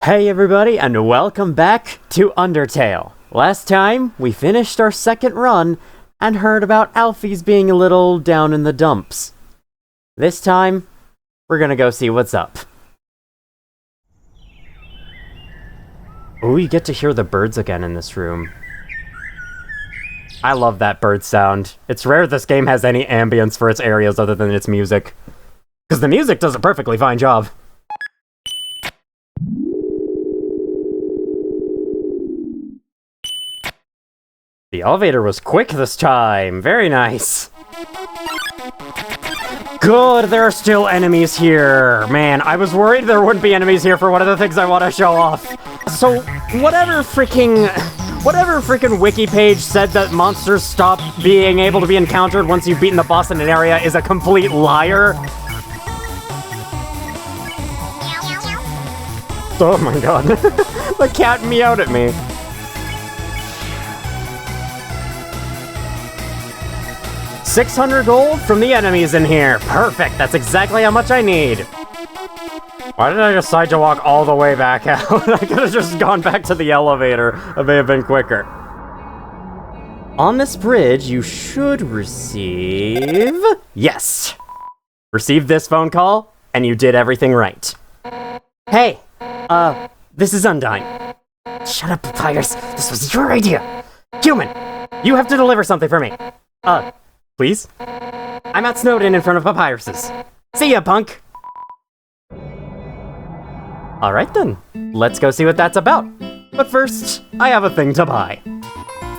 Hey everybody, and welcome back to Undertale. Last time, we finished our second run and heard about Alphys being a little down in the dumps. This time, we're gonna go see what's up. Ooh, you get to hear the birds again in this room. I love that bird sound. It's rare this game has any ambience for its areas other than its music. Because the music does a perfectly fine job. The elevator was quick this time. Very nice. Good, there are still enemies here. Man, I was worried there wouldn't be enemies here for one of the things I want to show off. So, whatever freaking wiki page said that monsters stop being able to be encountered once you've beaten the boss in an area is a complete liar. Oh my god. The cat meowed at me. $600 gold from the enemies in here. Perfect, that's exactly how much I need. Why did I decide to walk all the way back out? I could have just gone back to the elevator. It may have been quicker. On this bridge, you should receive... Yes! Receive this phone call, and you did everything right. Hey, this is Undyne. Shut up, Papyrus. This was your idea. Human, you have to deliver something for me. Please? I'm at Snowden in front of Papyrus's. See ya, punk! Alright then, let's go see what that's about. But first, I have a thing to buy.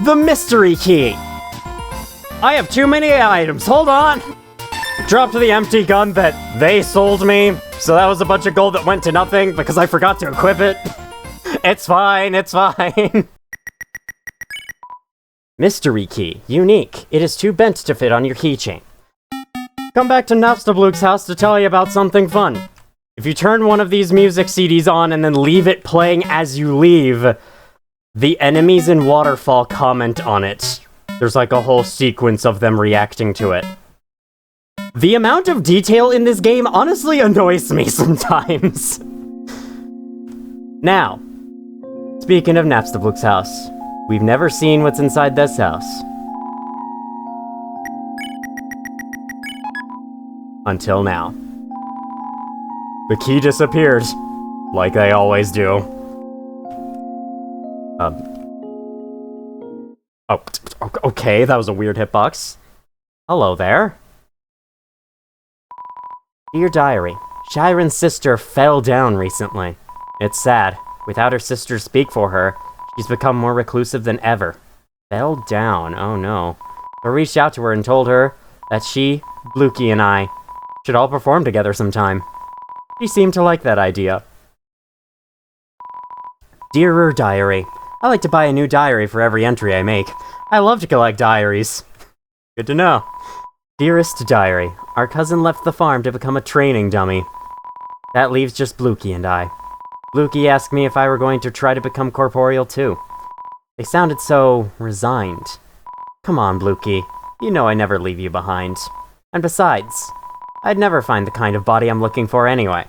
The mystery key! I have too many items, hold on! Dropped the empty gun that they sold me, so that was a bunch of gold that went to nothing because I forgot to equip it. It's fine, it's fine. Mystery key. Unique. It is too bent to fit on your keychain. Come back to Nafstablook's house to tell you about something fun. If you turn one of these music CDs on and then leave it playing as you leave, the enemies in Waterfall comment on it. There's like a whole sequence of them reacting to it. The amount of detail in this game honestly annoys me sometimes. Now, speaking of Nafstablook's house, we've never seen what's inside this house. Until now. The key disappeared, like they always do. Oh, okay, that was a weird hitbox. Hello there. Dear Diary, Shiren's sister fell down recently. It's sad. Without her sister to speak for her, she's become more reclusive than ever. Fell down, oh no. I reached out to her and told her that she, Blookie, and I should all perform together sometime. She seemed to like that idea. Dearer Diary, I like to buy a new diary for every entry I make. I love to collect diaries. Good to know. Dearest Diary, our cousin left the farm to become a training dummy. That leaves just Blookie and I. Blookie asked me if I were going to try to become corporeal too. They sounded so resigned. Come on, Blookie. You know I never leave you behind. And besides, I'd never find the kind of body I'm looking for anyway.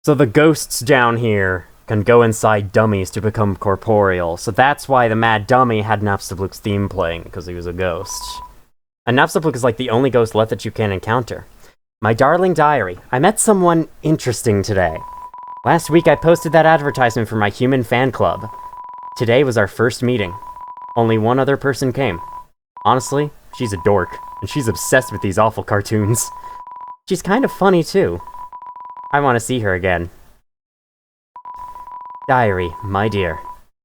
So the ghosts down here can go inside dummies to become corporeal, so that's why the Mad Dummy had Nafstablook's theme playing, because he was a ghost. And Nafstablook is like the only ghost left that you can encounter. My darling diary, I met someone interesting today. Last week I posted that advertisement for my human fan club. Today was our first meeting. Only one other person came. Honestly, she's a dork, and she's obsessed with these awful cartoons. She's kind of funny too. I want to see her again. Diary, my dear.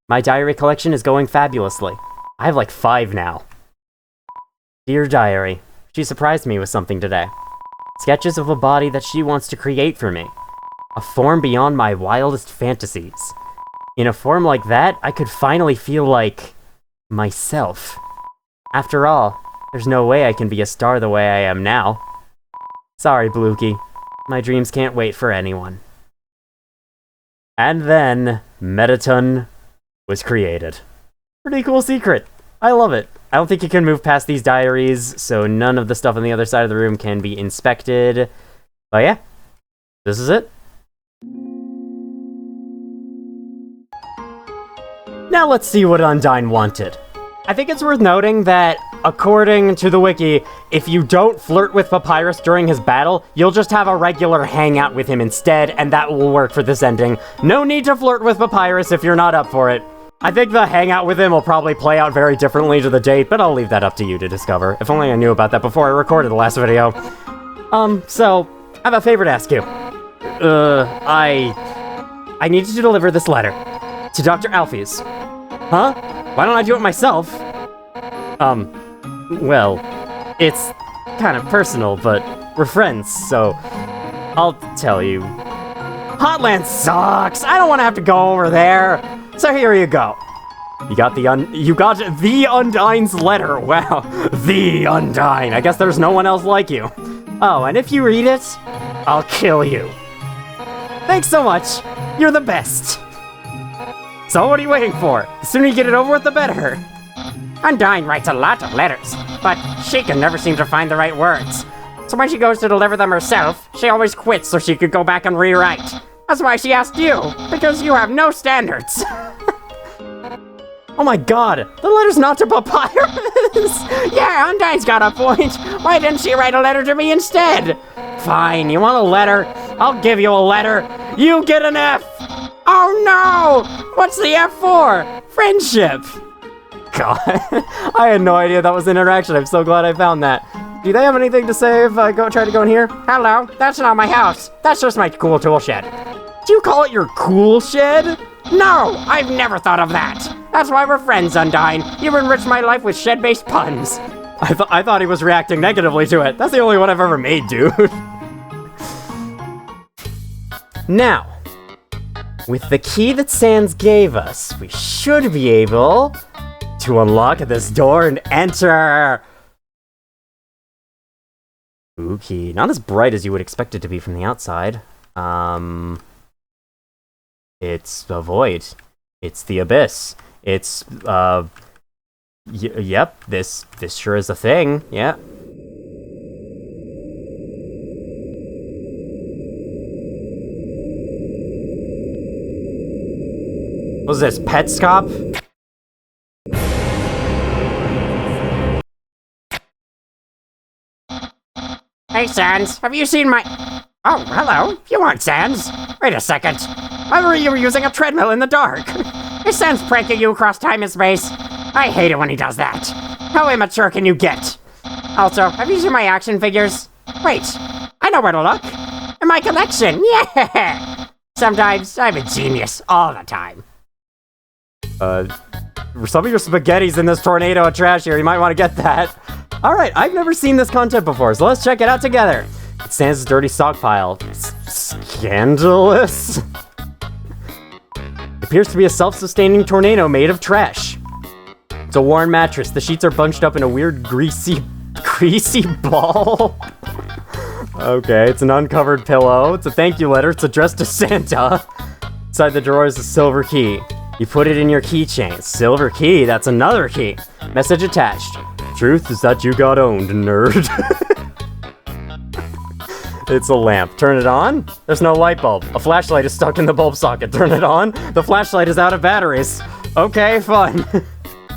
My diary collection is going fabulously. I have like 5 now. Dear Diary, she surprised me with something today. Sketches of a body that she wants to create for me. A form beyond my wildest fantasies. In a form like that, I could finally feel like... myself. After all, there's no way I can be a star the way I am now. Sorry, Blookie. My dreams can't wait for anyone. And then, Metaton was created. Pretty cool secret. I love it. I don't think you can move past these diaries, so none of the stuff on the other side of the room can be inspected. But yeah, this is it. Now let's see what Undyne wanted. I think it's worth noting that, according to the wiki, if you don't flirt with Papyrus during his battle, you'll just have a regular hangout with him instead, and that will work for this ending. No need to flirt with Papyrus if you're not up for it. I think the hangout with him will probably play out very differently to the date, but I'll leave that up to you to discover. If only I knew about that before I recorded the last video. So, I have a favor to ask you. I need you to deliver this letter to Dr. Alphys. Huh? Why don't I do it myself? Well, it's kind of personal, but we're friends, so I'll tell you. Hotland sucks! I don't want to have to go over there! So here you go. You got the Undyne's letter. Wow. The Undyne. I guess there's no one else like you. Oh, and if you read it, I'll kill you. Thanks so much. You're the best. So what are you waiting for? The sooner you get it over with, the better. Undyne writes a lot of letters, but she can never seem to find the right words. So when she goes to deliver them herself, she always quits so she could go back and rewrite. That's why she asked you, because you have no standards. Oh my god, the letter's not to Papyrus! Yeah, Undyne's got a point. Why didn't she write a letter to me instead? Fine, you want a letter? I'll give you a letter. You get an F! Oh no! What's the F for? Friendship! God, I had no idea that was an interaction. I'm so glad I found that. Do they have anything to say if I try to go in here? Hello, that's not my house. That's just my cool tool shed. Do you call it your cool shed? No, I've never thought of that. That's why we're friends, Undyne. You enrich my life with shed-based puns. I thought he was reacting negatively to it. That's the only one I've ever made, dude. Now, with the key that Sans gave us, we should be able to unlock this door and enter. Spooky. Not as bright as you would expect it to be from the outside. It's a void. It's the abyss. It's, yep, this sure is a thing, yeah. What's this, Petscop? Hey, Sans, have you seen my... Oh, hello. You aren't Sans. Wait a second. I thought you were using a treadmill in the dark. Is Sans pranking you across time and space? I hate it when he does that. How immature can you get? Also, have you seen my action figures? Wait, I know where to look. In my collection, yeah! Sometimes I'm a genius, all the time. Some of your spaghetti's in this tornado of trash here. You might want to get that. Alright, I've never seen this content before, so let's check it out together. It stands as a dirty stockpile. Scandalous? It appears to be a self-sustaining tornado made of trash. It's a worn mattress. The sheets are bunched up in a weird greasy ball. Okay, it's an uncovered pillow. It's a thank you letter. It's addressed to Santa. Inside the drawer is a silver key. You put it in your keychain. Silver key, that's another key. Message attached. Truth is that you got owned, nerd. It's a lamp. Turn it on. There's no light bulb. A flashlight is stuck in the bulb socket. Turn it on. The flashlight is out of batteries. Okay, fun.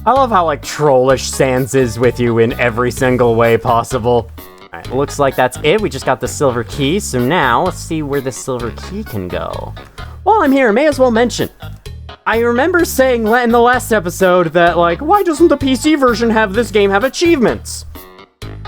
I love how, like, trollish Sans is with you in every single way possible. Alright, looks like that's it. We just got the silver key, so now let's see where the silver key can go. While I'm here, may as well mention, I remember saying in the last episode that, like, why doesn't the PC version have this game have achievements?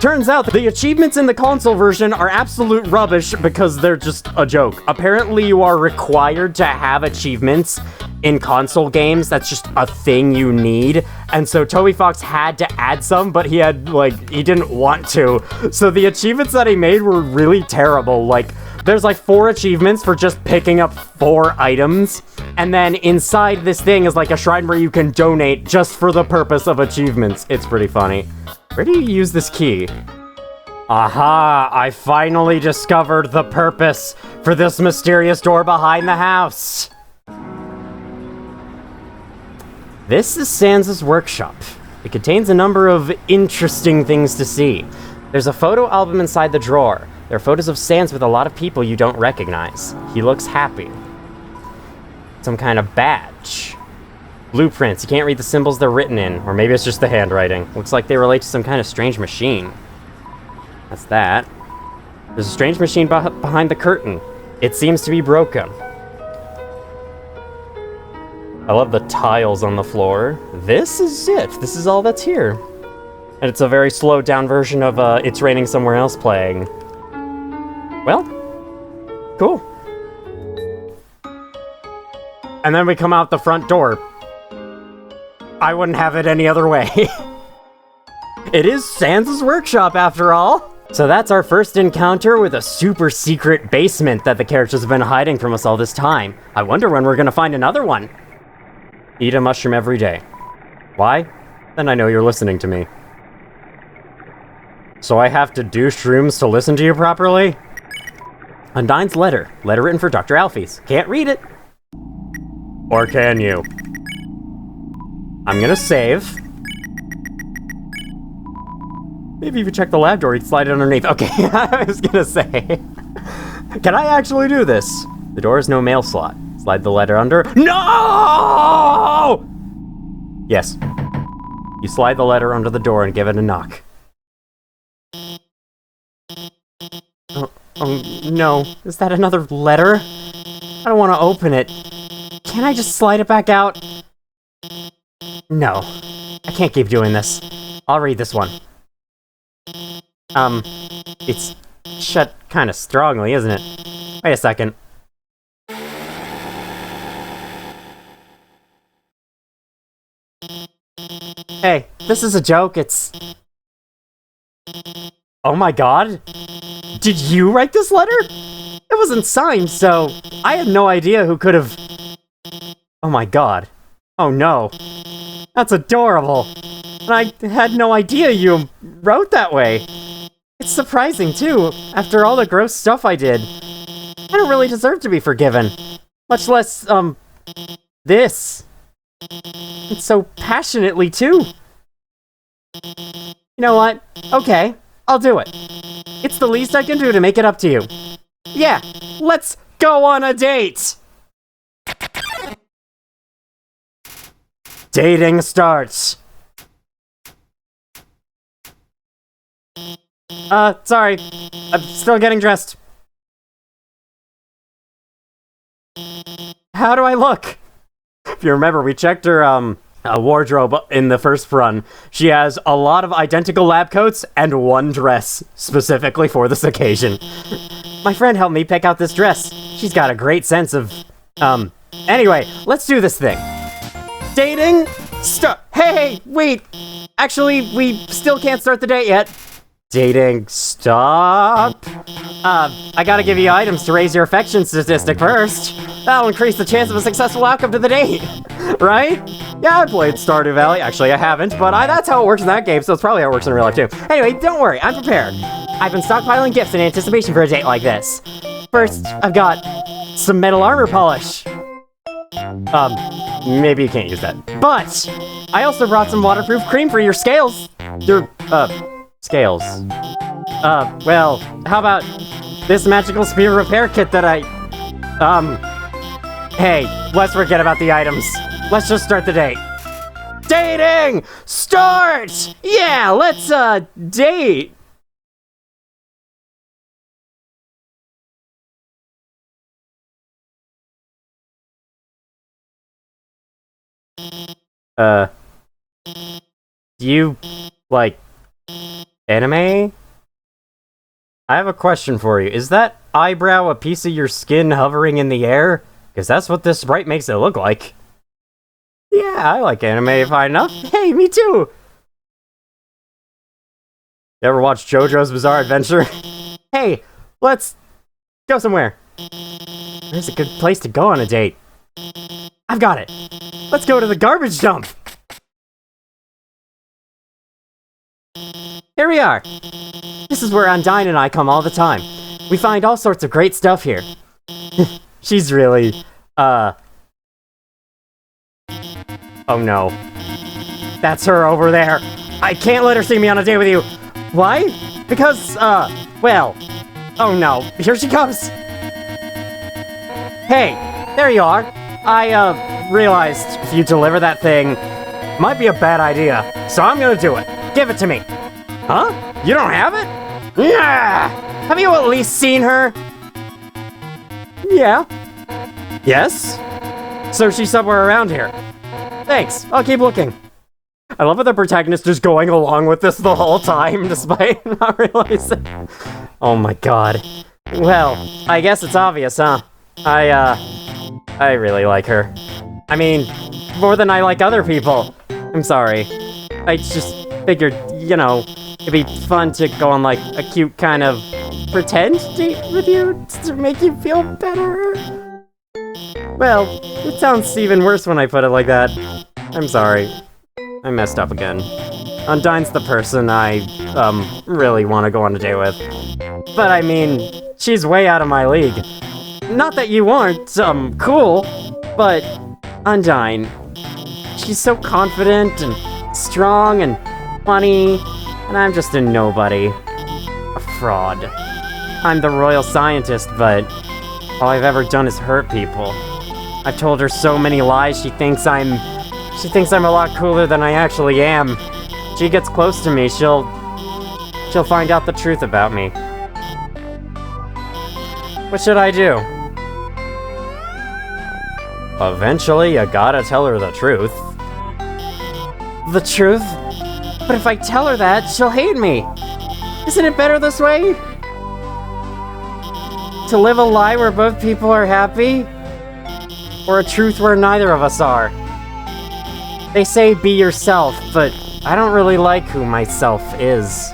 Turns out the achievements in the console version are absolute rubbish because they're just a joke. Apparently you are required to have achievements in console games. That's just a thing you need. And so Toby Fox had to add some, but he didn't want to. So the achievements that he made were really terrible. Like, there's like 4 achievements for just picking up 4 items. And then inside this thing is like a shrine where you can donate just for the purpose of achievements. It's pretty funny. Where do you use this key? Aha! I finally discovered the purpose for this mysterious door behind the house. This is Sans' workshop. It contains a number of interesting things to see. There's a photo album inside the drawer. There are photos of Sans with a lot of people you don't recognize. He looks happy. Some kind of badge. Blueprints. You can't read the symbols they're written in. Or maybe it's just the handwriting. Looks like they relate to some kind of strange machine. That's that. There's a strange machine behind the curtain. It seems to be broken. I love the tiles on the floor. This is it. This is all that's here. And it's a very slowed down version of It's Raining Somewhere Else playing. Well, cool. And then we come out the front door. I wouldn't have it any other way. It is Sans' workshop after all. So that's our first encounter with a super secret basement that the characters have been hiding from us all this time. I wonder when we're gonna find another one. Eat a mushroom every day. Why? Then I know you're listening to me. So I have to do shrooms to listen to you properly? Undyne's letter. Letter written for Dr. Alphys. Can't read it. Or can you? I'm gonna save. Maybe if you check the lab door, you'd slide it underneath. Okay, I was gonna say. Can I actually do this? The door has no mail slot. Slide the letter under. No! Yes. You slide the letter under the door and give it a knock. Oh no. Is that another letter? I don't want to open it. Can I just slide it back out? No. I can't keep doing this. I'll read this one. It's shut kind of strongly, isn't it? Wait a second. Hey, this is a joke, it's... Oh my god! Did you write this letter? It wasn't signed, so I had no idea who could have... Oh my god. Oh no. That's adorable. And I had no idea you wrote that way. It's surprising, too, after all the gross stuff I did. I don't really deserve to be forgiven. Much less, this. And so passionately, too. You know what? Okay, I'll do it. It's the least I can do to make it up to you. Yeah, let's go on a date! Dating starts. Sorry. I'm still getting dressed. How do I look? If you remember, we checked her, wardrobe in the first run. She has a lot of identical lab coats and one dress specifically for this occasion. My friend helped me pick out this dress. She's got a great sense of, anyway, let's do this thing. Dating? Hey, wait! Actually, we still can't start the date yet. Dating, stop. I gotta give you items to raise your affection statistic first. That'll increase the chance of a successful outcome to the date. Right? Yeah, I played Stardew Valley. Actually, I haven't, but that's how it works in that game, so it's probably how it works in real life too. Anyway, don't worry, I'm prepared. I've been stockpiling gifts in anticipation for a date like this. First, I've got some metal armor polish. Maybe you can't use that. But I also brought some waterproof cream for your scales. Scales. Well, how about this magical spear repair kit that hey, let's forget about the items. Let's just start the date. Dating! Start! Yeah, let's, date! Do you, like, anime? I have a question for you. Is that eyebrow a piece of your skin hovering in the air? Because that's what this sprite makes it look like. Yeah, I like anime fine enough. Hey, me too! You ever watch JoJo's Bizarre Adventure? Hey, let's go somewhere. Where's a good place to go on a date? I've got it. Let's go to the garbage dump. Here we are. This is where Undyne and I come all the time. We find all sorts of great stuff here. She's really, oh no. That's her over there. I can't let her see me on a date with you. Why? Because, well, oh no. Here she comes. Hey, there you are. I, realized if you deliver that thing, might be a bad idea. So I'm gonna do it. Give it to me. Huh? You don't have it? Yeah! Have you at least seen her? Yeah. Yes? So she's somewhere around here. Thanks, I'll keep looking. I love how the protagonist is going along with this the whole time, despite not realizing. Oh my god. Well, I guess it's obvious, huh? I really like her. I mean, more than I like other people. I'm sorry. I just figured, you know, it'd be fun to go on like a cute kind of pretend date with you to make you feel better. Well, it sounds even worse when I put it like that. I'm sorry. I messed up again. Undyne's the person I, really want to go on a date with. But I mean, she's way out of my league. Not that you aren't, cool, but Undyne, she's so confident and strong and funny, and I'm just a nobody. A fraud. I'm the royal scientist, but all I've ever done is hurt people. I've told her so many lies, she thinks I'm a lot cooler than I actually am. She gets close to me, she'll find out the truth about me. What should I do? Eventually, you gotta tell her the truth. The truth? But if I tell her that, she'll hate me. Isn't it better this way? To live a lie where both people are happy? Or a truth where neither of us are? They say be yourself, but I don't really like who myself is.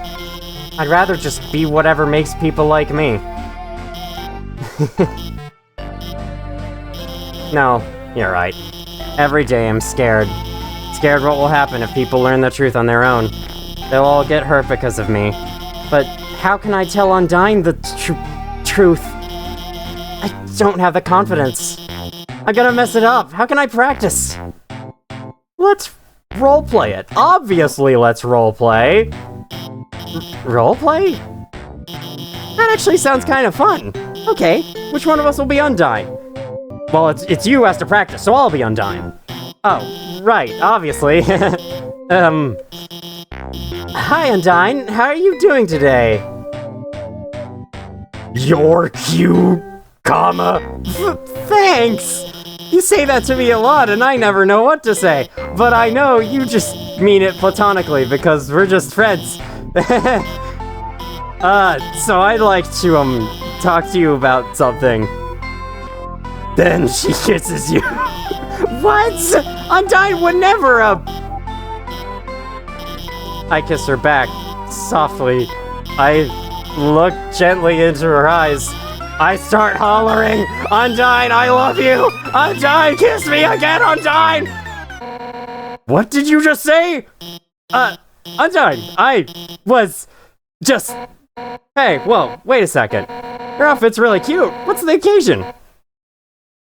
I'd rather just be whatever makes people like me. No, you're right. Every day I'm scared. Scared what will happen if people learn the truth on their own. They'll all get hurt because of me. But how can I tell Undyne the truth? I don't have the confidence. I'm gonna mess it up. How can I practice? Let's roleplay it. Obviously, let's roleplay. Roleplay? That actually sounds kind of fun. Okay, which one of us will be Undyne? Well, it's you who has to practice, so I'll be Undyne. Oh, right, obviously. Hi, Undyne. How are you doing today? You're cute, comma. Thanks! You say that to me a lot, and I never know what to say. But I know you just mean it platonically, because we're just friends. So I'd like to, talk to you about something. Then she kisses you. What? Undyne would never, I kiss her back, softly. I look gently into her eyes. I start hollering, Undyne, I love you! Undyne, kiss me again, Undyne! What did you just say? Undyne, I was just... Hey, whoa, wait a second. Your outfit's really cute. What's the occasion?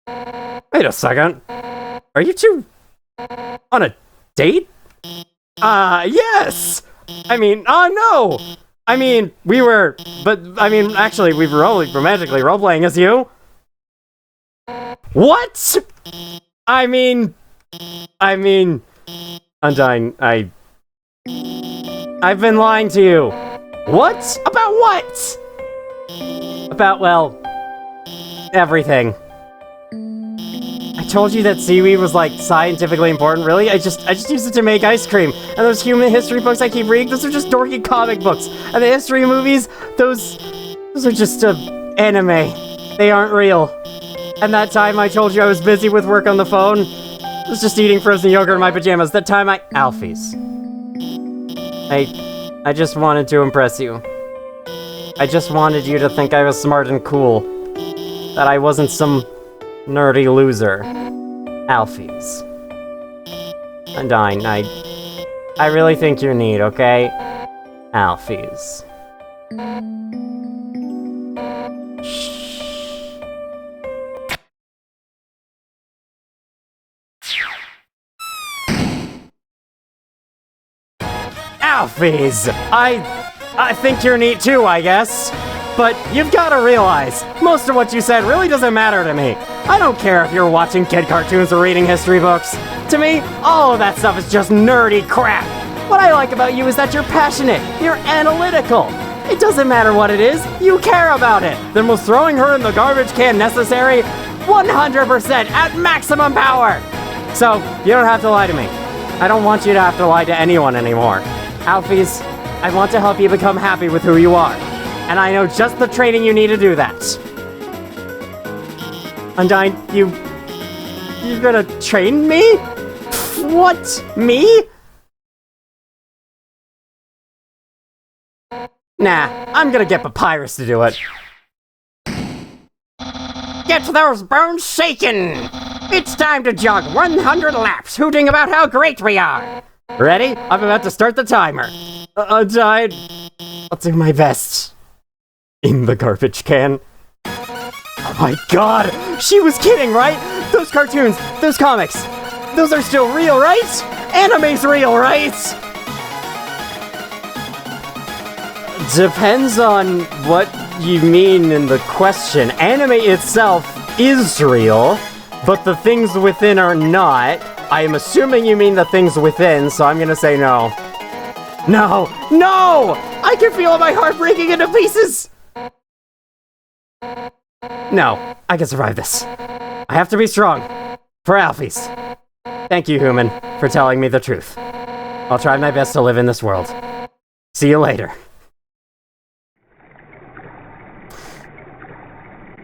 Wait a second. Are you two on a date? Yes! I mean, no! I mean, we were, but, I mean, actually, we were only romantically role-playing as you. What? I mean, Undyne, I've been lying to you. What? About what? About, well, everything. I told you that seaweed was, like, scientifically important, really? I just used it to make ice cream. And those human history books I keep reading, those are just dorky comic books. And the history movies, those are just, anime. They aren't real. And that time I told you I was busy with work on the phone, I was just eating frozen yogurt in my pajamas. That time Alphys. I just wanted to impress you. I just wanted you to think I was smart and cool. That I wasn't some nerdy loser. Alphys. Undyne, I really think you're neat, okay? Alphys. Alphys! I think you're neat too, I guess. But you've gotta realize, most of what you said really doesn't matter to me. I don't care if you're watching kid cartoons or reading history books. To me, all of that stuff is just nerdy crap. What I like about you is that you're passionate, you're analytical. It doesn't matter what it is, you care about it. Then was throwing her in the garbage can necessary? 100% at maximum power! So, you don't have to lie to me. I don't want you to have to lie to anyone anymore. Alphys, I want to help you become happy with who you are. And I know just the training you need to do that. Undyne, you're gonna train me? What? Me? Nah, I'm gonna get Papyrus to do it. Get those bones shaking! It's time to jog 100 laps, hooting about how great we are! Ready? I'm about to start the timer. Undyne, I'll do my best. In the garbage can. Oh my god! She was kidding, right? Those cartoons, those comics, those are still real, right? Anime's real, right? Depends on what you mean in the question. Anime itself is real, but the things within are not. I am assuming you mean the things within, so I'm gonna say no. No! No! I can feel my heart breaking into pieces! No, I can survive this. I have to be strong. For Alphys. Thank you, human, for telling me the truth. I'll try my best to live in this world. See you later.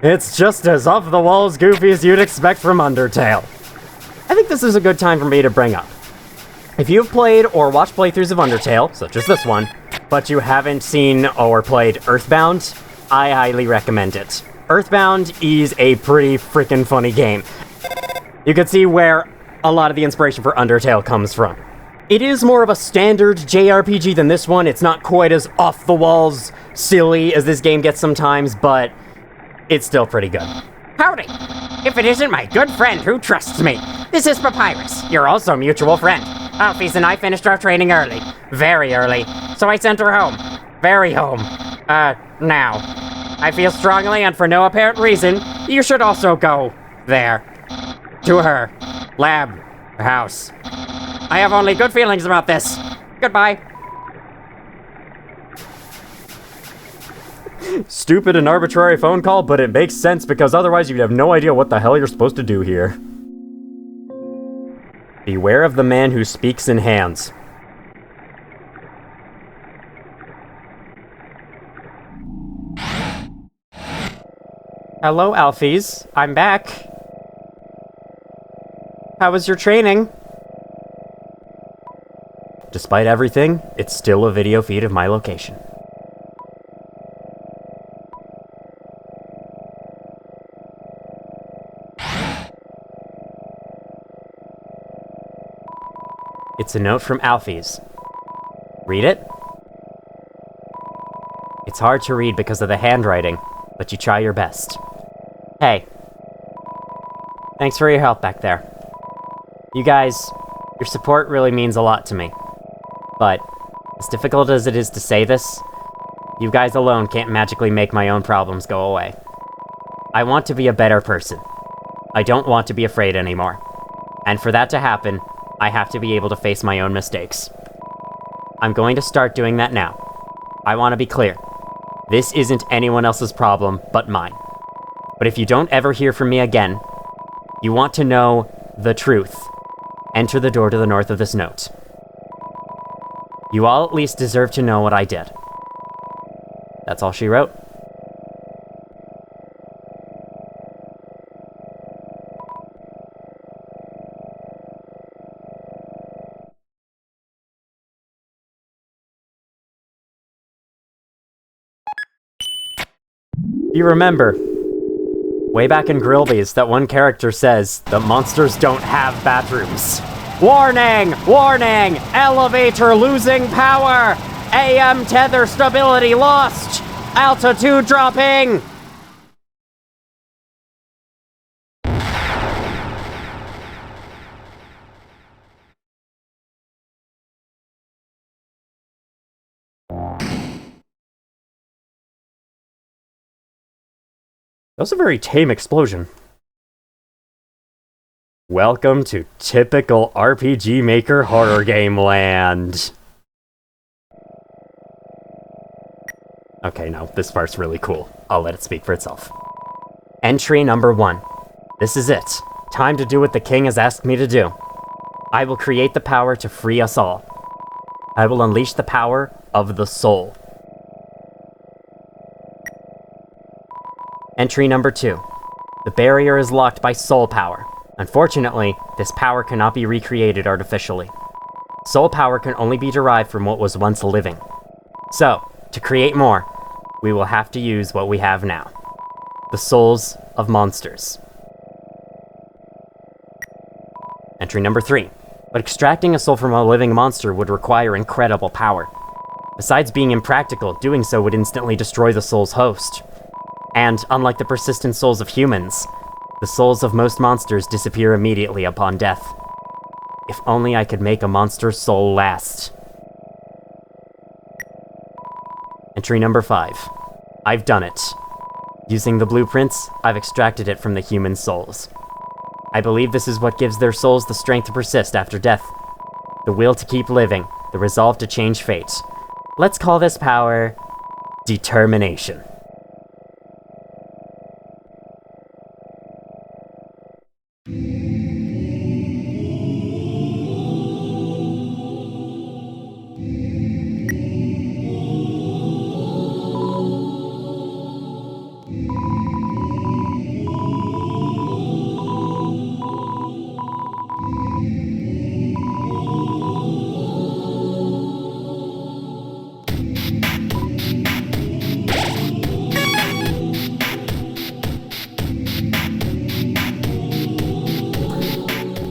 It's just as off-the-walls goofy as you'd expect from Undertale. I think this is a good time for me to bring up. If you've played or watched playthroughs of Undertale, such as this one, but you haven't seen or played Earthbound, I highly recommend it. Earthbound is a pretty freaking funny game. You can see where a lot of the inspiration for Undertale comes from. It is more of a standard JRPG than this one. It's not quite as off-the-walls silly as this game gets sometimes, but it's still pretty good. Howdy! If it isn't my good friend who trusts me, this is Papyrus, your also mutual friend. Alphys and I finished our training early. Very early. So I sent her home. Very home. Now. I feel strongly, and for no apparent reason, you should also go there. To her. Lab. Her house. I have only good feelings about this. Goodbye. Stupid and arbitrary phone call, but it makes sense because otherwise you'd have no idea what the hell you're supposed to do here. Beware of the man who speaks in hands. Hello, Alphys. I'm back. How was your training? Despite everything, it's still a video feed of my location. It's a note from Alphys. Read it? It's hard to read because of the handwriting, but you try your best. Hey. Thanks for your help back there. You guys, your support really means a lot to me. But, as difficult as it is to say this, you guys alone can't magically make my own problems go away. I want to be a better person. I don't want to be afraid anymore. And for that to happen, I have to be able to face my own mistakes. I'm going to start doing that now. I want to be clear. This isn't anyone else's problem but mine. But if you don't ever hear from me again, you want to know the truth, enter the door to the north of this note. You all at least deserve to know what I did. That's all she wrote. You remember, way back in Grillby's, that one character says that monsters don't have bathrooms. Warning! Warning! Elevator losing power! AM tether stability lost! Altitude dropping! That was a very tame explosion. Welcome to typical RPG Maker horror game land. Okay, no, this part's really cool. I'll let it speak for itself. Entry number 1. This is it. Time to do what the king has asked me to do. I will create the power to free us all. I will unleash the power of the soul. Entry number 2. The barrier is locked by soul power. Unfortunately, this power cannot be recreated artificially. Soul power can only be derived from what was once living. So, to create more, we will have to use what we have now. The souls of monsters. Entry number 3. But extracting a soul from a living monster would require incredible power. Besides being impractical, doing so would instantly destroy the soul's host. And, unlike the persistent souls of humans, the souls of most monsters disappear immediately upon death. If only I could make a monster's soul last. Entry number 5. I've done it. Using the blueprints, I've extracted it from the human souls. I believe this is what gives their souls the strength to persist after death. The will to keep living, the resolve to change fate. Let's call this power determination.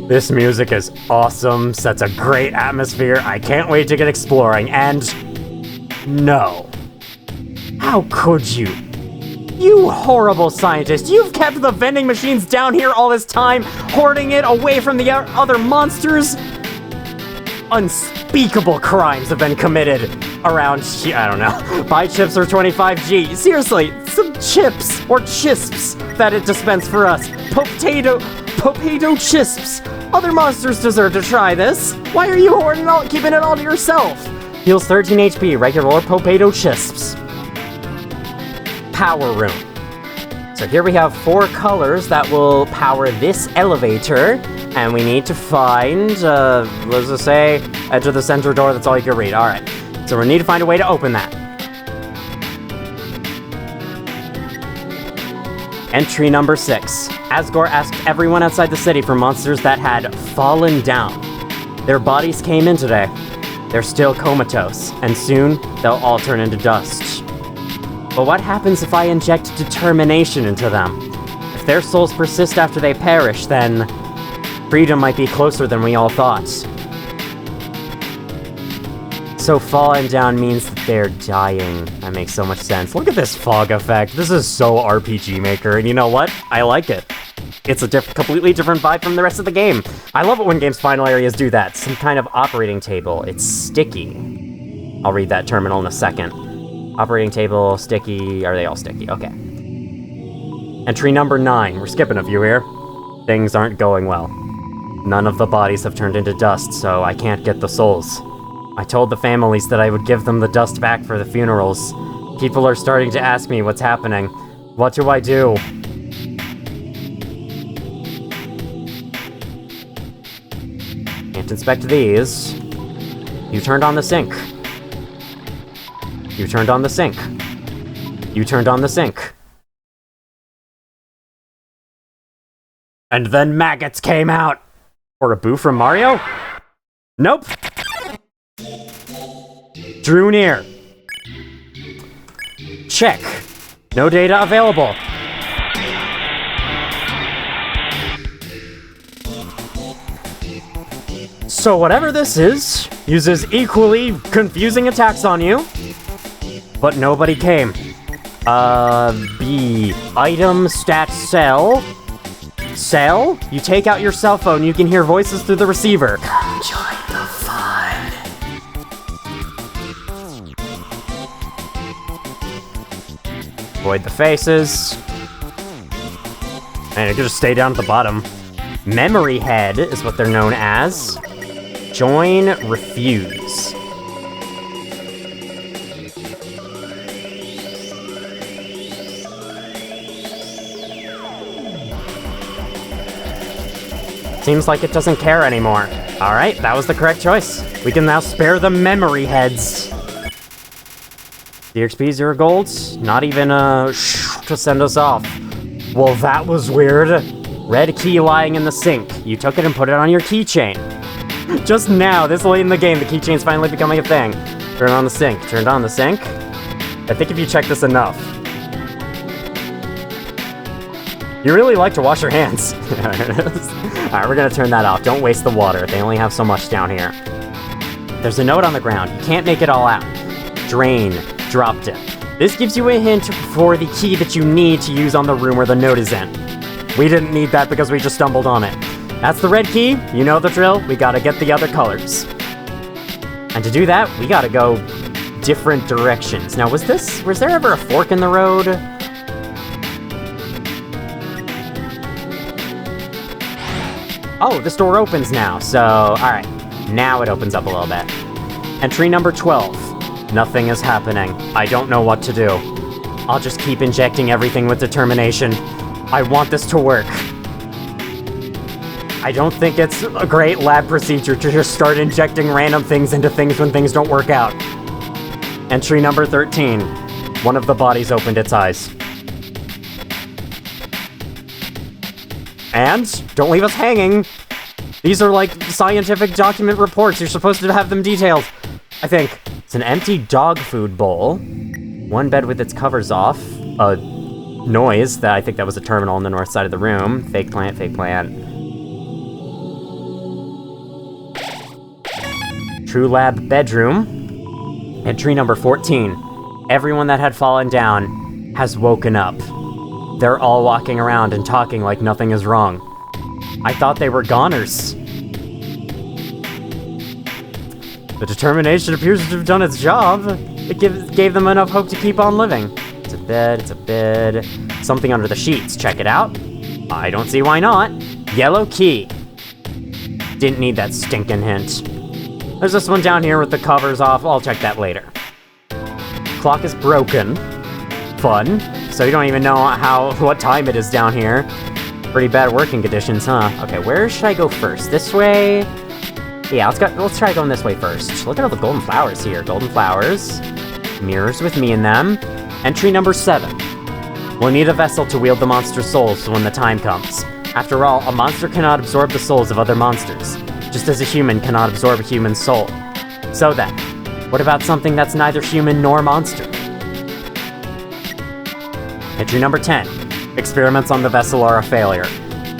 This music is awesome, sets a great atmosphere, I can't wait to get exploring, and... no. How could you? You horrible scientist, you've kept the vending machines down here all this time, hoarding it away from the other monsters? Unspeakable crimes have been committed around, I don't know, buy chips or 25G. Seriously, some chips or chisps that it dispensed for us. Potato chisps. Other monsters deserve to try this. Why are you hoarding it keeping it all to yourself? Heals 13 HP, regular potato chisps. Power room. So here we have 4 colors that will power this elevator, and we need to find, let's just say, edge of the center door. That's all you can read. All right. So we need to find a way to open that. Entry number 6. Asgore asked everyone outside the city for monsters that had fallen down. Their bodies came in today. They're still comatose, and soon they'll all turn into dust. But what happens if I inject determination into them? If their souls persist after they perish, then freedom might be closer than we all thought. So falling down means that they're dying. That makes so much sense. Look at this fog effect. This is so RPG Maker, and you know what? I like it. It's a completely different vibe from the rest of the game. I love it when games' final areas do that. Some kind of operating table. It's sticky. I'll read that terminal in a second. Operating table, sticky. Are they all sticky? Okay. Entry number 9. We're skipping a few here. Things aren't going well. None of the bodies have turned into dust, so I can't get the souls. I told the families that I would give them the dust back for the funerals. People are starting to ask me what's happening. What do I do? Can't inspect these. You turned on the sink. You turned on the sink. You turned on the sink. And then maggots came out! Or a boo from Mario? Nope! Drew near. Check. No data available. So whatever this is, uses equally confusing attacks on you, but nobody came. B. Item stat cell. Cell? You take out your cell phone, you can hear voices through the receiver. Join the fun. Avoid the faces. And it could just stay down at the bottom. Memory head is what they're known as. Join, refuse. Seems like it doesn't care anymore. Alright, that was the correct choice. We can now spare the memory heads. DXP 0 gold. Not even to send us off. Well, that was weird. Red key lying in the sink. You took it and put it on your keychain. Just now, this late in the game, the keychain's finally becoming a thing. Turn on the sink. Turned on the sink. I think if you check this enough. You really like to wash your hands. Alright, we're gonna turn that off. Don't waste the water. They only have so much down here. There's a note on the ground. You can't make it all out. Drain. Dropped it. This gives you a hint for the key that you need to use on the room where the note is in. We didn't need that because we just stumbled on it. That's the red key. You know the drill. We gotta get the other colors. And to do that, we gotta go different directions. Now, was there ever a fork in the road? Oh, this door opens now, so, alright. Now it opens up a little bit. Entry number 12. Nothing is happening. I don't know what to do. I'll just keep injecting everything with determination. I want this to work. I don't think it's a great lab procedure to just start injecting random things into things when things don't work out. Entry number 13. One of the bodies opened its eyes. And don't leave us hanging. These are like scientific document reports. You're supposed to have them detailed. I think. It's an empty dog food bowl. One bed with its covers off. A noise. I think that was a terminal on the north side of the room. Fake plant, fake plant. True lab bedroom. Entry number 14. Everyone that had fallen down has woken up. They're all walking around and talking like nothing is wrong. I thought they were goners. The determination appears to have done its job. It gave them enough hope to keep on living. It's a bed, it's a bed. Something under the sheets. Check it out. I don't see why not. Yellow key. Didn't need that stinking hint. There's this one down here with the covers off. I'll check that later. Clock is broken. Fun. So you don't even know what time it is down here. Pretty bad working conditions, huh? Okay, where should I go first? This way? Yeah, let's try going this way first. Look at all the golden flowers here. Golden flowers. Mirrors with me in them. Entry number 7. We'll need a vessel to wield the monster's souls when the time comes. After all, a monster cannot absorb the souls of other monsters, just as a human cannot absorb a human soul. So then, what about something that's neither human nor monster? Entry number 10. Experiments on the vessel are a failure.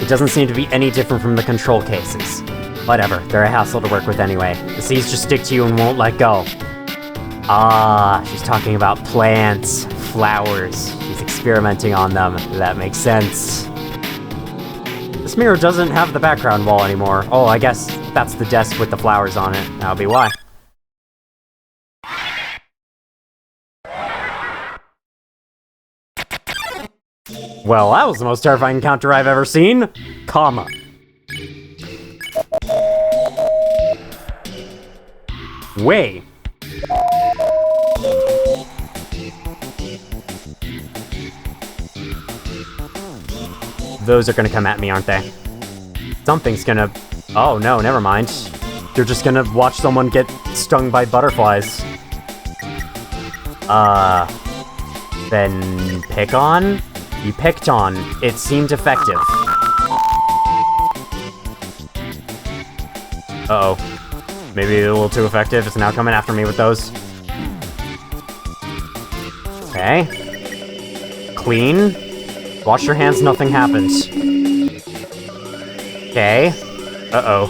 It doesn't seem to be any different from the control cases. Whatever, they're a hassle to work with anyway. The seeds just stick to you and won't let go. Ah, she's talking about plants, flowers. She's experimenting on them. That makes sense. This mirror doesn't have the background wall anymore. Oh, I guess that's the desk with the flowers on it. That'll be why. Well, that was the most terrifying encounter I've ever seen. Comma. Way. Those are gonna come at me, aren't they? Something's gonna... Oh, no, never mind. You're just gonna watch someone get stung by butterflies. Then pick on? You picked on. It seemed effective. Uh-oh. Maybe a little too effective. It's now coming after me with those. Okay. Clean. Wash your hands, nothing happens. Okay. Uh-oh.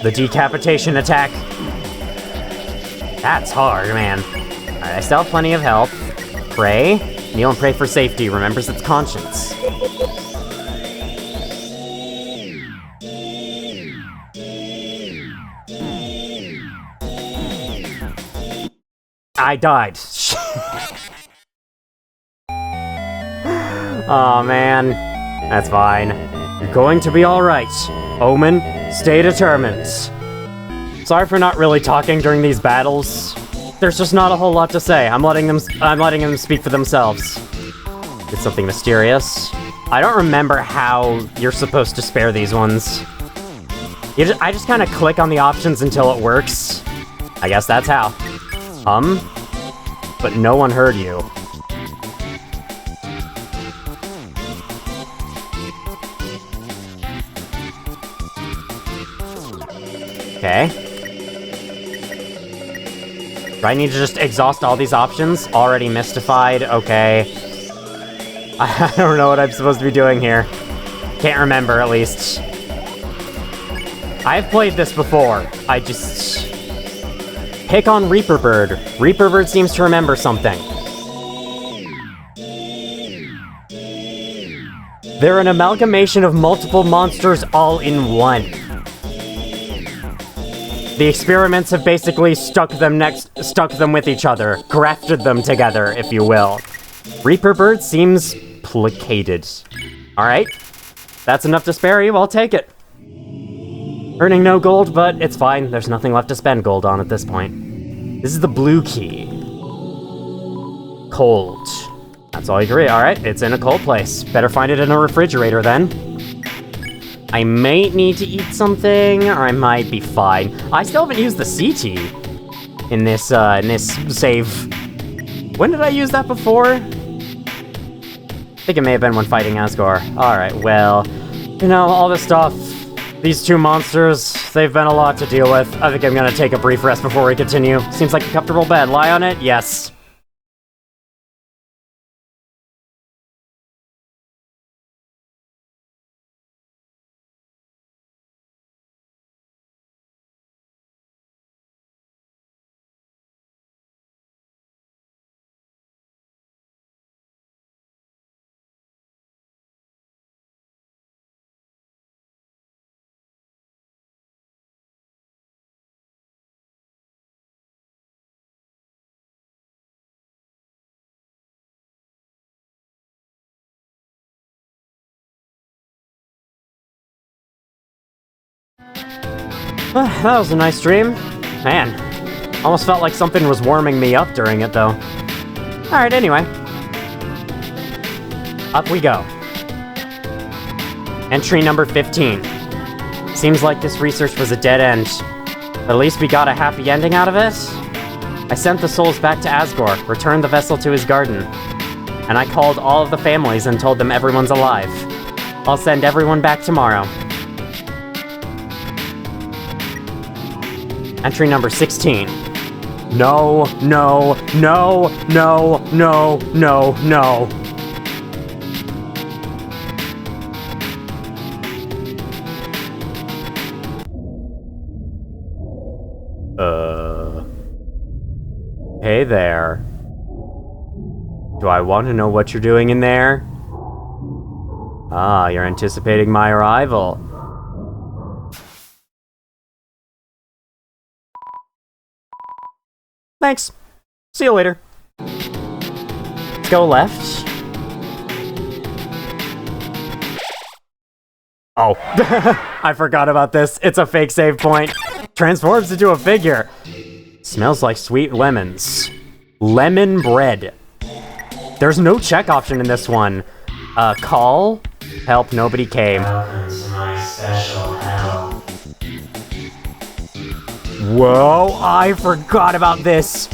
The decapitation attack. That's hard, man. Alright, I still have plenty of health. Pray. Kneel and pray for safety. Remembers its conscience. I died. Aw, man. That's fine. You're going to be alright. Omen, stay determined. Sorry for not really talking during these battles. There's just not a whole lot to say. I'm letting them speak for themselves. It's something mysterious. I don't remember how you're supposed to spare these ones. I just kind of click on the options until it works. I guess that's how. But no one heard you. Okay. Do I need to just exhaust all these options? Already mystified, okay. I don't know what I'm supposed to be doing here. Can't remember, at least. I've played this before. I just... Pick on Reaper Bird. Reaper Bird seems to remember something. They're an amalgamation of multiple monsters all in one. The experiments have basically stuck them with each other, grafted them together, if you will. Reaper Bird seems placated. Alright, that's enough to spare you, I'll take it. Earning no gold, but it's fine, there's nothing left to spend gold on at this point. This is the blue key. Cold. That's all you can read. Alright, it's in a cold place. Better find it in a refrigerator then. I might need to eat something, or I might be fine. I still haven't used the CT in this save. When did I use that before? I think it may have been when fighting Asgore. Alright, well, you know, all this stuff, these two monsters, they've been a lot to deal with. I think I'm gonna take a brief rest before we continue. Seems like a comfortable bed. Lie on it? Yes. That was a nice dream. Man, almost felt like something was warming me up during it, though. Alright, anyway. Up we go. Entry number 15. Seems like this research was a dead end. But at least we got a happy ending out of it. I sent the souls back to Asgore, returned the vessel to his garden. And I called all of the families and told them everyone's alive. I'll send everyone back tomorrow. Entry number 16. No, no, no, no, no, no, no. Hey there. Do I want to know what you're doing in there? Ah, you're anticipating my arrival. Thanks. See you later. Let's go left. Oh. I forgot about this. It's a fake save point. Transforms into a figure. Smells like sweet lemons. Lemon bread. There's no check option in this one. Call? Help, nobody came. Welcome to my special hell. Whoa, I forgot about this.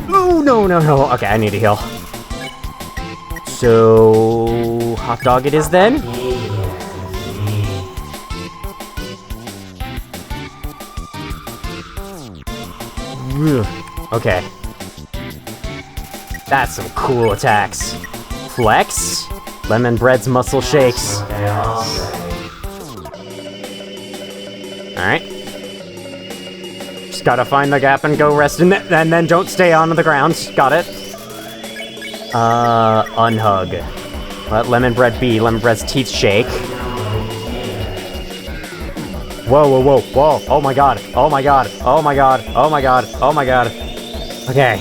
Oh, no, no, no. Okay, I need to heal. So, hot dog it is then? Okay. That's some cool attacks. Flex? Lemon bread's muscle shakes. Alright. Just gotta find the gap and go rest in it, and then don't stay on the ground. Got it. Unhug. Let lemon bread be. Lemon bread's teeth shake. Whoa, whoa, whoa, whoa. Oh my god. Oh my god. Oh my god. Oh my god. Oh my god. Okay.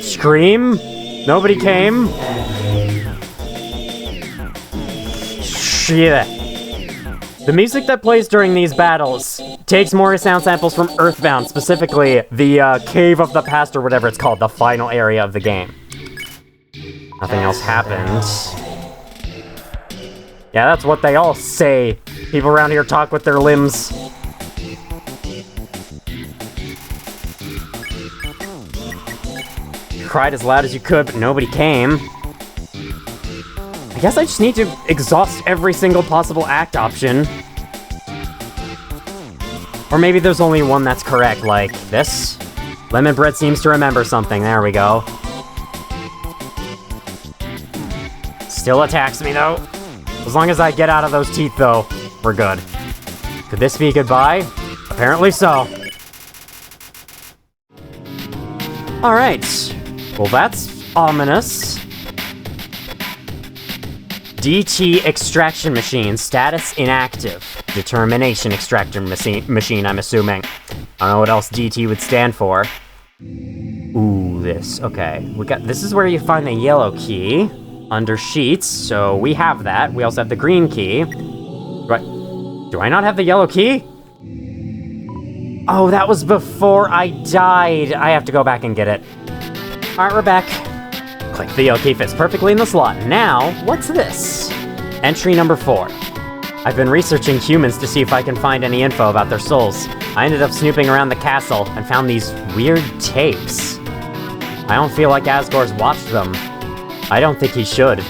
Scream? Nobody came. Shit. The music that plays during these battles takes more sound samples from Earthbound, specifically the Cave of the Past or whatever it's called, the final area of the game. Nothing else happened. Yeah, that's what they all say. People around here talk with their limbs. You cried as loud as you could, but nobody came. I guess I just need to exhaust every single possible act option. Or maybe there's only one that's correct, like this. Lemon Bread seems to remember something. There we go. Still attacks me, though. As long as I get out of those teeth, though, we're good. Could this be goodbye? Apparently so. Alright. Well, that's ominous. DT extraction machine, status inactive. Determination extraction machine, I'm assuming. I don't know what else DT would stand for. Ooh, this. Okay. This is where you find the yellow key. Under sheets, so we have that. We also have the green key. Do I not have the yellow key? Oh, that was before I died. I have to go back and get it. Alright, we're back. Click the yellow key, fits perfectly in the slot. Now, what's this? Entry number 4. I've been researching humans to see if I can find any info about their souls. I ended up snooping around the castle and found these weird tapes. I don't feel like Asgore's watched them. I don't think he should.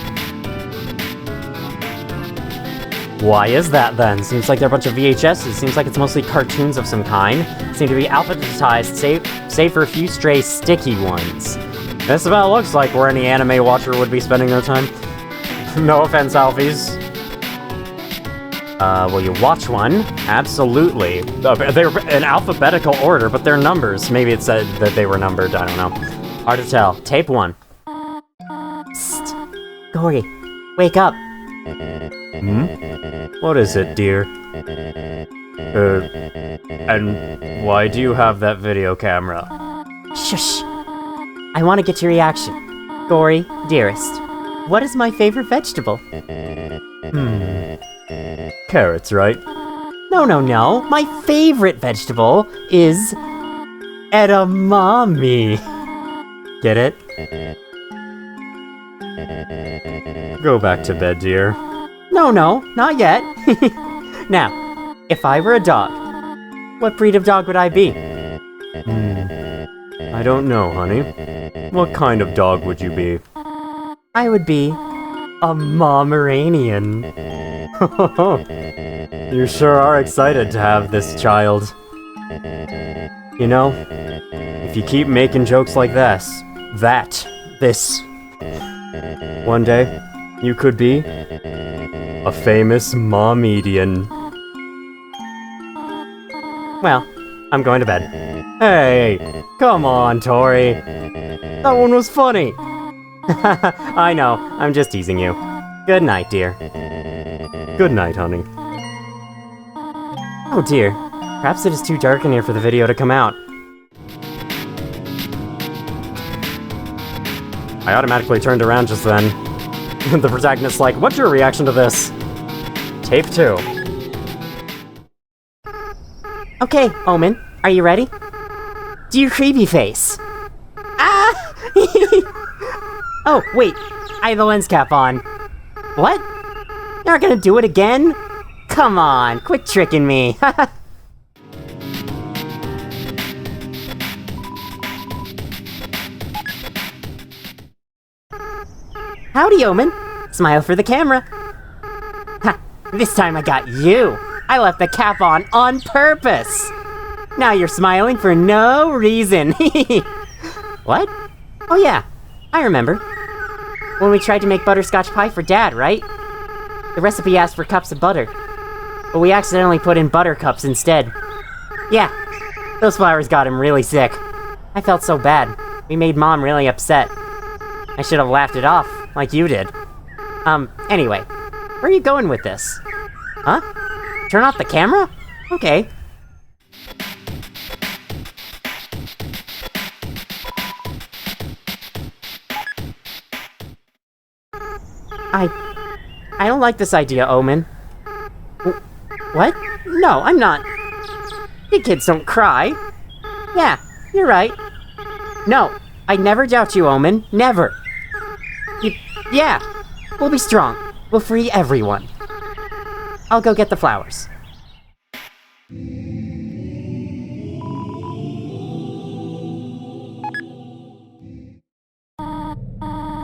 Why is that then? Seems like they're a bunch of VHSs. Seems like it's mostly cartoons of some kind. Seem to be alphabetized, save for a few stray sticky ones. This about looks like where any anime watcher would be spending their time. No offense, Alphys. Will you watch one? Absolutely. They're in alphabetical order, but they're numbers. Maybe it said that they were numbered, I don't know. Hard to tell. Tape 1. Gory, wake up. What is it, dear? And why do you have that video camera? Shush. I want to get your reaction. Gory, dearest, what is my favorite vegetable? Carrots, right? No. My favorite vegetable is edamame. Get it? Go back to bed, dear. No, not yet. Now, if I were a dog, what breed of dog would I be? I don't know, honey. What kind of dog would you be? I would be a Pomeranian. You sure are excited to have this child. You know, if you keep making jokes like this, one day, you could be a famous Momedian. Well, I'm going to bed. Hey, come on, Tori. That one was funny. I know, I'm just teasing you. Good night, dear. Good night, honey. Oh dear, perhaps it is too dark in here for the video to come out. I automatically turned around just then. The protagonist's like, what's your reaction to this? Tape 2. Okay, Omen, are you ready? Do your creepy face. Ah! Oh, wait, I have the lens cap on. What? You're not gonna do it again? Come on, quit tricking me. Howdy, Omen. Smile for the camera. Ha! This time I got you. I left the cap on purpose. Now you're smiling for no reason. What? Oh yeah, I remember. When we tried to make butterscotch pie for Dad, right? The recipe asked for cups of butter, but we accidentally put in buttercups instead. Yeah, those flowers got him really sick. I felt so bad. We made Mom really upset. I should have laughed it off, like you did. Anyway, where are you going with this? Huh? Turn off the camera? Okay. I don't like this idea, Omen. What? No, I'm not. You kids don't cry. Yeah, you're right. No, I never doubt you, Omen. Never. Yeah, we'll be strong. We'll free everyone. I'll go get the flowers.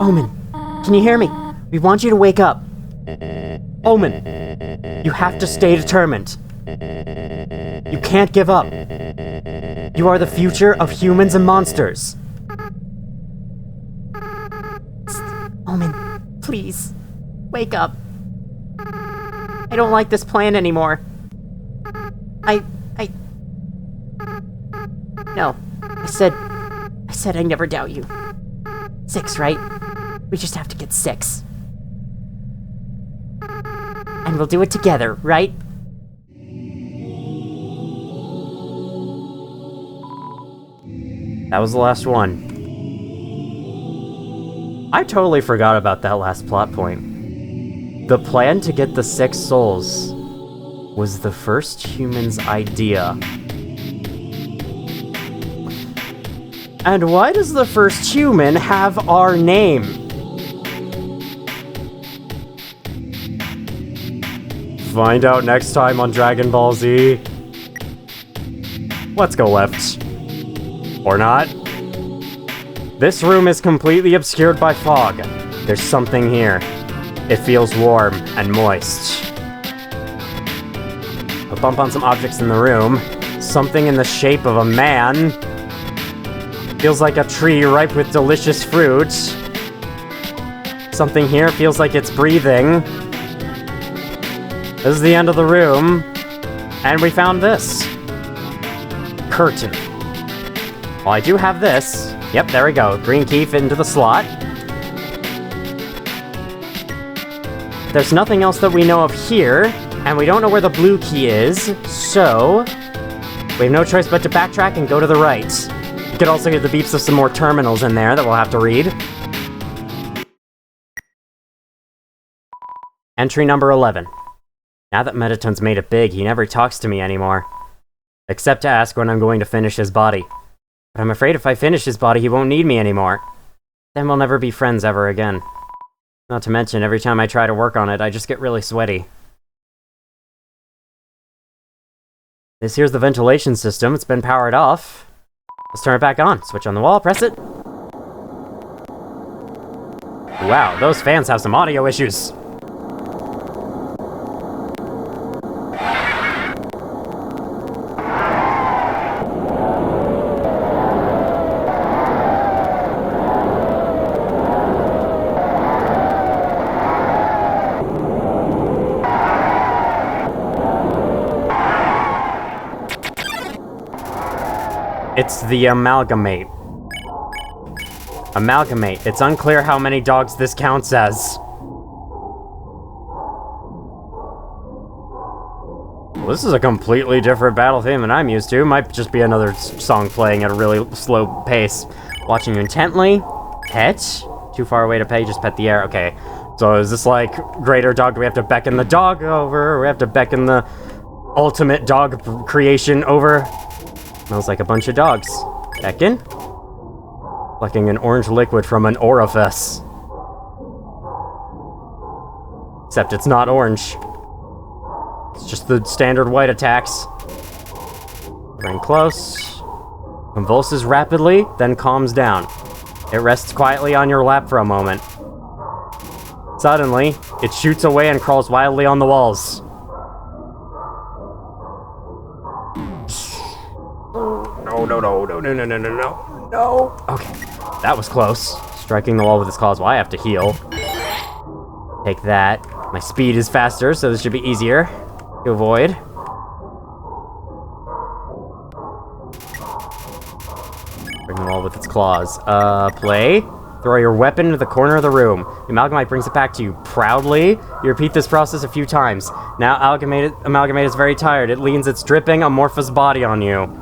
Omen, can you hear me? We want you to wake up. Omen, you have to stay determined. You can't give up. You are the future of humans and monsters. Omen, please, wake up. I don't like this plan anymore. No, I said I never doubt you. 6, right? We just have to get 6. And we'll do it together, right? That was the last one. I totally forgot about that last plot point. The plan to get the 6 souls was the first human's idea. And why does the first human have our name? Find out next time on Dragon Ball Z. Let's go left. Or not. This room is completely obscured by fog. There's something here. It feels warm and moist. I'll bump on some objects in the room. Something in the shape of a man. Feels like a tree ripe with delicious fruit. Something here feels like it's breathing. This is the end of the room. And we found this. Curtain. Well, I do have this. Yep, there we go. Green key fit into the slot. There's nothing else that we know of here, and we don't know where the blue key is, so we have no choice but to backtrack and go to the right. You could also hear the beeps of some more terminals in there that we'll have to read. Entry number 11. Now that Mettaton's made it big, he never talks to me anymore. Except to ask when I'm going to finish his body. But I'm afraid if I finish his body, he won't need me anymore. Then we'll never be friends ever again. Not to mention, every time I try to work on it, I just get really sweaty. This here's the ventilation system. It's been powered off. Let's turn it back on. Switch on the wall, press it. Wow, those fans have some audio issues. It's the Amalgamate. Amalgamate. It's unclear how many dogs this counts as. Well, this is a completely different battle theme than I'm used to. Might just be another song playing at a really slow pace. Watching you intently. Pet? Too far away to pet, just pet the air. Okay. So is this like greater dog? Do we have to beckon the dog over? Or we have to beckon the ultimate dog creation over? Smells like a bunch of dogs. Beckon? Plucking an orange liquid from an orifice. Except it's not orange. It's just the standard white attacks. Bring close. Convulses rapidly, then calms down. It rests quietly on your lap for a moment. Suddenly, it shoots away and crawls wildly on the walls. No. Okay, that was close. Striking the wall with its claws. Well, I have to heal. Take that. My speed is faster, so this should be easier to avoid. Bring the wall with its claws. Play. Throw your weapon into the corner of the room. The Amalgamate brings it back to you proudly. You repeat this process a few times. Now Amalgamate is very tired. It leans its dripping, amorphous body on you.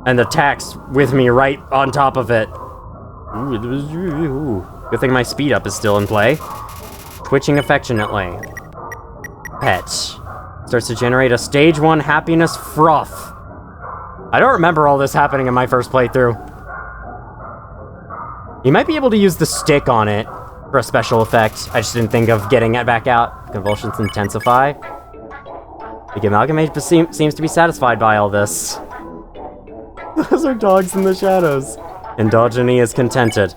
And attacks with me right on top of it. Ooh. Good thing my speed up is still in play. Twitching affectionately. Pet. Starts to generate a stage 1 happiness froth. I don't remember all this happening in my first playthrough. You might be able to use the stick on it for a special effect. I just didn't think of getting it back out. Convulsions intensify. The Amalgamate seems to be satisfied by all this. Those are dogs in the shadows. Endogeny is contented.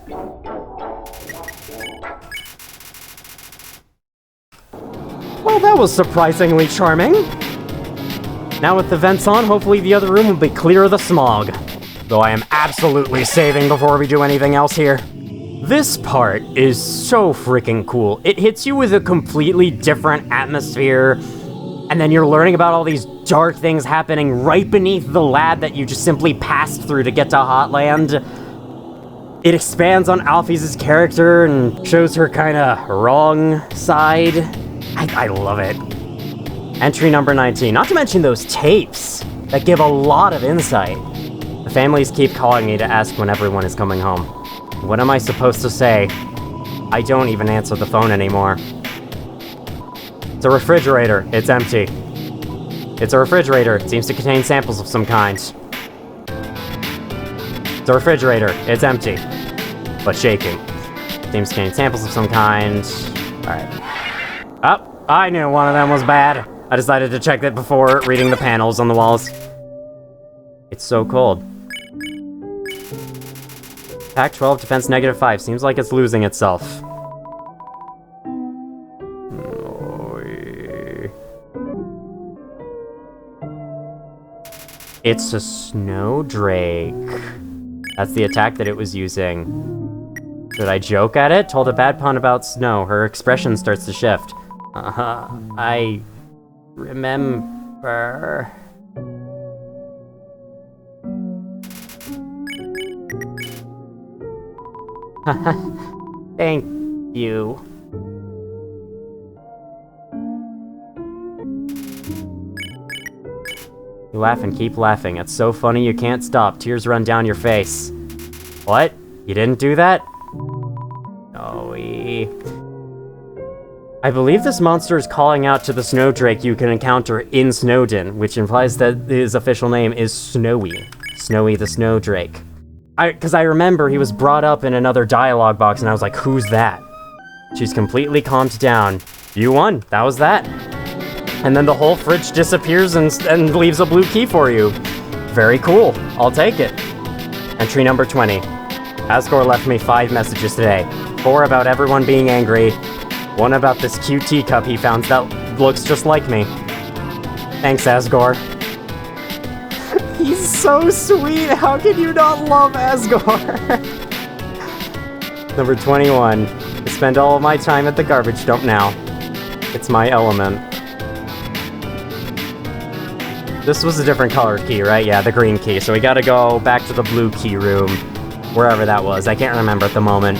Well, that was surprisingly charming. Now with the vents on, hopefully the other room will be clear of the smog. Though I am absolutely saving before we do anything else here. This part is so freaking cool. It hits you with a completely different atmosphere, and then you're learning about all these dark things happening right beneath the lab that you just simply passed through to get to Hotland. It expands on Alphys' character and shows her kinda wrong side. I love it. Entry number 19. Not to mention those tapes that give a lot of insight. The families keep calling me to ask when everyone is coming home. What am I supposed to say? I don't even answer the phone anymore. It's a refrigerator. It's empty. It's a refrigerator. It seems to contain samples of some kind. It's a refrigerator. It's empty. But shaking. It seems to contain samples of some kind. Alright. Oh, I knew one of them was bad. I decided to check that before reading the panels on the walls. It's so cold. Attack 12, defense -5. Seems like it's losing itself. It's a snow drake. That's the attack that it was using. Should I joke at it? Told a bad pun about snow. Her expression starts to shift. I remember. Thank you. You laugh and keep laughing. It's so funny you can't stop. Tears run down your face. What? You didn't do that? No. I believe this monster is calling out to the snowdrake you can encounter in Snowdin, which implies that his official name is Snowy. Snowy the Snowdrake. Because I remember he was brought up in another dialogue box, and I was like, who's that? She's completely calmed down. You won. That was that. And then the whole fridge disappears and leaves a blue key for you. Very cool. I'll take it. Entry number 20. Asgore left me 5 messages today. 4 about everyone being angry. 1 about this cute teacup he found that looks just like me. Thanks, Asgore. He's so sweet. How can you not love Asgore? Number 21. I spend all of my time at the garbage dump now. It's my element. This was a different colored key, right? Yeah, the green key. So we gotta go back to the blue key room. Wherever that was. I can't remember at the moment.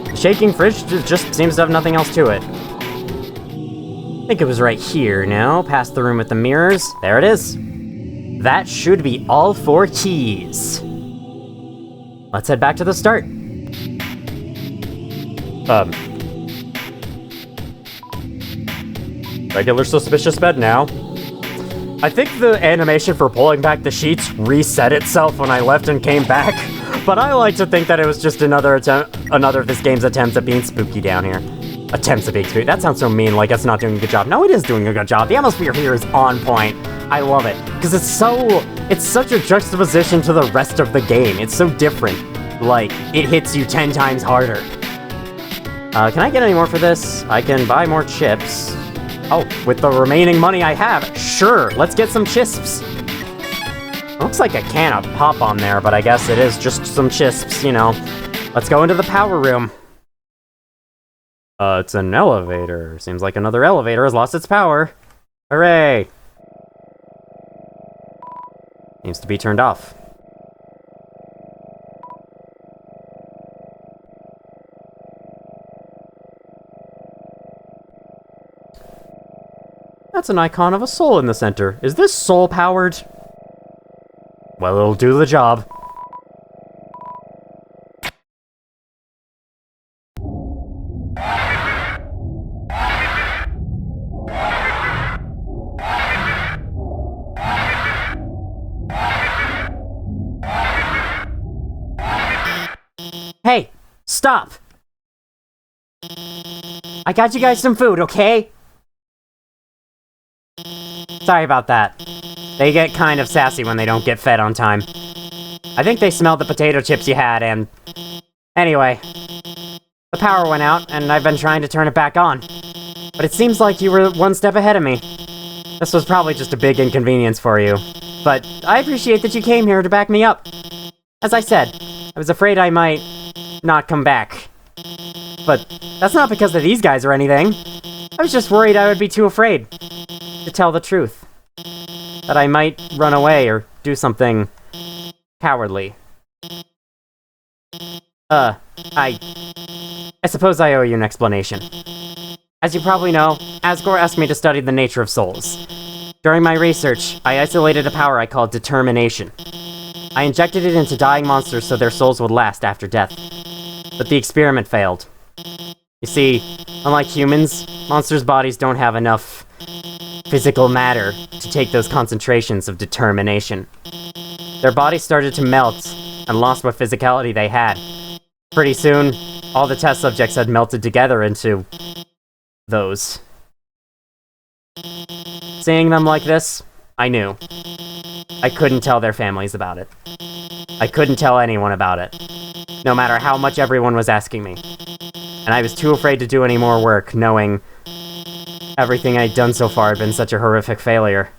The shaking fridge just seems to have nothing else to it. I think it was right here, no? Past the room with the mirrors. There it is. That should be all 4 keys. Let's head back to the start. Regular suspicious bed now. I think the animation for pulling back the sheets reset itself when I left and came back, but I like to think that it was just another of this game's attempts at being spooky down here. Attempts at being spooky. That sounds so mean, like it's not doing a good job. No, it is doing a good job. The atmosphere here is on point. I love it, because it's such a juxtaposition to the rest of the game. It's so different. Like, it hits you 10 times harder. Can I get any more for this? I can buy more chips. Oh, with the remaining money I have, sure, let's get some chisps. Looks like a can of pop on there, but I guess it is just some chisps, you know. Let's go into the power room. It's an elevator. Seems like another elevator has lost its power. Hooray! Seems to be turned off. That's an icon of a soul in the center. Is this soul powered? Well, it'll do the job. Hey, stop! I got you guys some food, okay? Sorry about that. They get kind of sassy when they don't get fed on time. I think they smelled the potato chips you had, and... Anyway, the power went out, and I've been trying to turn it back on. But it seems like you were one step ahead of me. This was probably just a big inconvenience for you. But I appreciate that you came here to back me up. As I said, I was afraid I might not come back. But that's not because of these guys or anything. I was just worried I would be too afraid to tell the truth. That I might run away or do something cowardly. I suppose I owe you an explanation. As you probably know, Asgore asked me to study the nature of souls. During my research, I isolated a power I called determination. I injected it into dying monsters so their souls would last after death. But the experiment failed. You see, unlike humans, monsters' bodies don't have enough physical matter to take those concentrations of determination. Their bodies started to melt and lost what physicality they had. Pretty soon, all the test subjects had melted together into... those. Seeing them like this, I knew. I couldn't tell their families about it. I couldn't tell anyone about it, no matter how much everyone was asking me. And I was too afraid to do any more work, knowing everything I'd done so far had been such a horrific failure.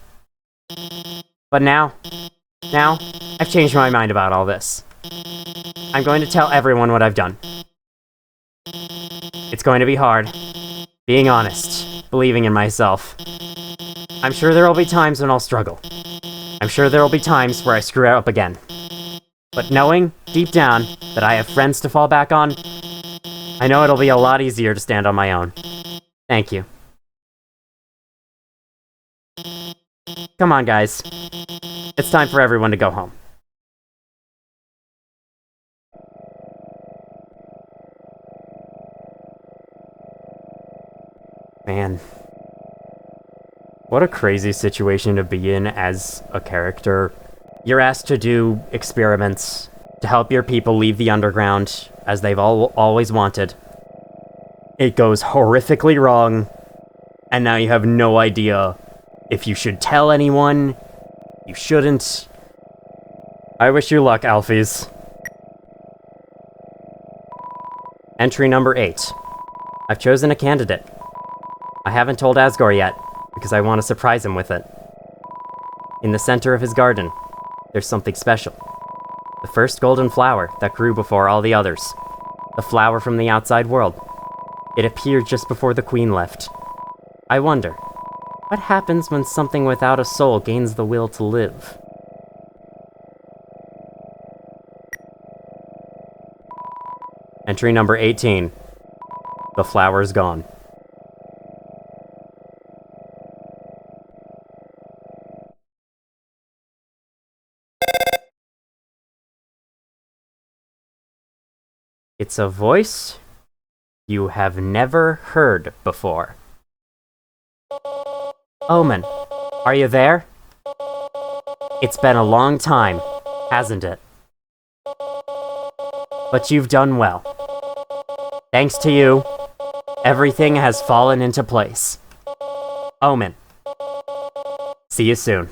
But now, I've changed my mind about all this. I'm going to tell everyone what I've done. It's going to be hard. Being honest, believing in myself. I'm sure there will be times when I'll struggle. I'm sure there will be times where I screw up again. But knowing, deep down, that I have friends to fall back on, I know it'll be a lot easier to stand on my own. Thank you. Come on, guys. It's time for everyone to go home. Man. What a crazy situation to be in as a character. You're asked to do experiments to help your people leave the underground, as they've always wanted. It goes horrifically wrong, and now you have no idea if you should tell anyone, you shouldn't. I wish you luck, Alphys. Entry number 8. I've chosen a candidate. I haven't told Asgore yet, because I want to surprise him with it. In the center of his garden, there's something special. The first golden flower that grew before all the others. The flower from the outside world. It appeared just before the queen left. I wonder, what happens when something without a soul gains the will to live? Entry number 18. The flower's gone. It's a voice you have never heard before. Omen, are you there? It's been a long time, hasn't it? But you've done well. Thanks to you, everything has fallen into place. Omen, see you soon.